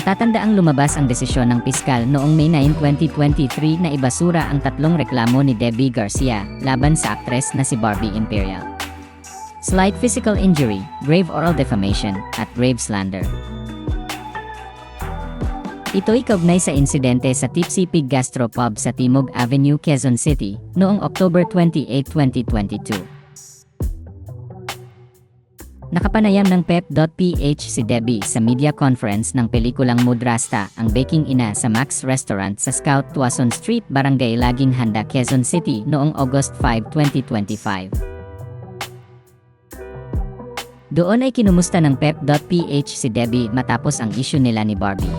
Matatandaang lumabas ang desisyon ng piskal noong May 9, 2023 na ibasura ang tatlong reklamo ni Debbie Garcia laban sa aktres na si Barbie Imperial. Slight physical injury, grave oral defamation, at grave slander. Ito'y kaugnay sa insidente sa Tipsy Pig Gastropub sa Timog Avenue, Quezon City, noong October 28, 2022. Nakapanayam ng Pep.ph si Debbie sa media conference ng pelikulang Mudrasta, ang baking ina sa Max Restaurant sa Scout Tuason Street, Barangay Laging Handa, Quezon City noong August 5, 2025. Doon ay kinumusta ng Pep.ph si Debbie matapos ang issue nila ni Barbie.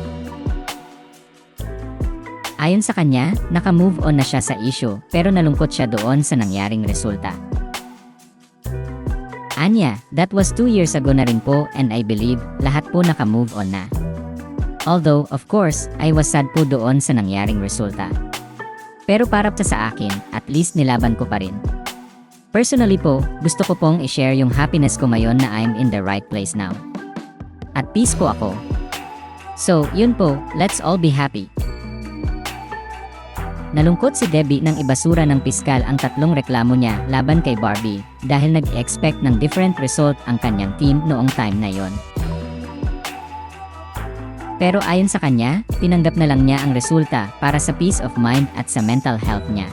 Ayon sa kanya, naka-move on na siya sa issue pero nalungkot siya doon sa nangyaring resulta. Anya, that was 2 years ago na rin po and I believe, lahat po naka-move on na. Although, of course, I was sad po doon sa nangyaring resulta. Pero para sa akin, at least nilaban ko pa rin. Personally po, gusto ko pong i-share yung happiness ko ngayon na I'm in the right place now. At peace po ako. So, yun po, let's all be happy. Nalungkot si Debbie nang ibasura ng piskal ang tatlong reklamo niya laban kay Barbie dahil nag-expect ng different result ang kanyang team noong time na yon. Pero ayon sa kanya, tinanggap na lang niya ang resulta para sa peace of mind at sa mental health niya.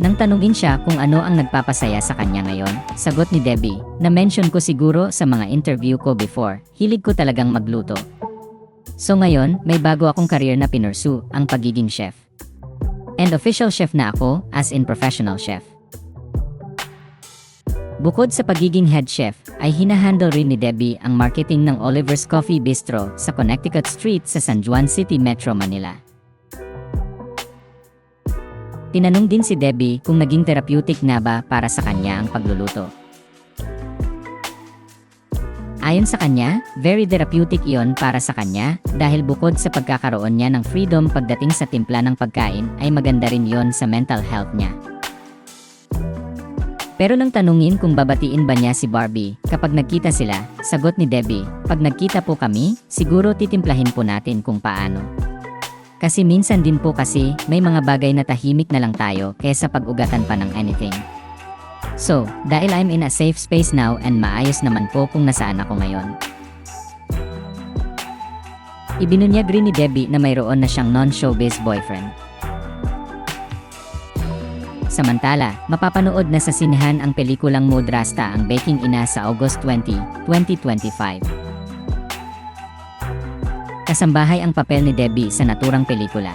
Nang tanungin siya kung ano ang nagpapasaya sa kanya ngayon, sagot ni Debbie, na-mention ko siguro sa mga interview ko before, hilig ko talagang magluto. So ngayon, may bago akong career na pinursu, ang pagiging chef. And official chef na ako, as in professional chef. Bukod sa pagiging head chef, ay hinahandle rin ni Debbie ang marketing ng Oliver's Coffee Bistro sa Connecticut Street sa San Juan City, Metro Manila. Tinanong din si Debbie kung naging therapeutic na ba para sa kanya ang pagluluto. Ayon sa kanya, very therapeutic iyon para sa kanya dahil bukod sa pagkakaroon niya ng freedom pagdating sa timpla ng pagkain ay maganda rin iyon sa mental health niya. Pero nang tanungin kung babatiin ba niya si Barbie kapag nagkita sila, sagot ni Debbie, pag nagkita po kami, siguro titimplahin po natin kung paano. Kasi minsan din po kasi may mga bagay na tahimik na lang tayo kaysa pag-ugatan pa ng anything. So, dahil I'm in a safe space now and maayos naman po kung nasaan ako ngayon. Ibinunyag rin ni Debbie na mayroon na siyang non-showbiz boyfriend. Samantala, mapapanood na sa sinehan ang pelikulang Mudrasta, ang baking ina sa August 20, 2025. Kasambahay ang papel ni Debbie sa naturang pelikula.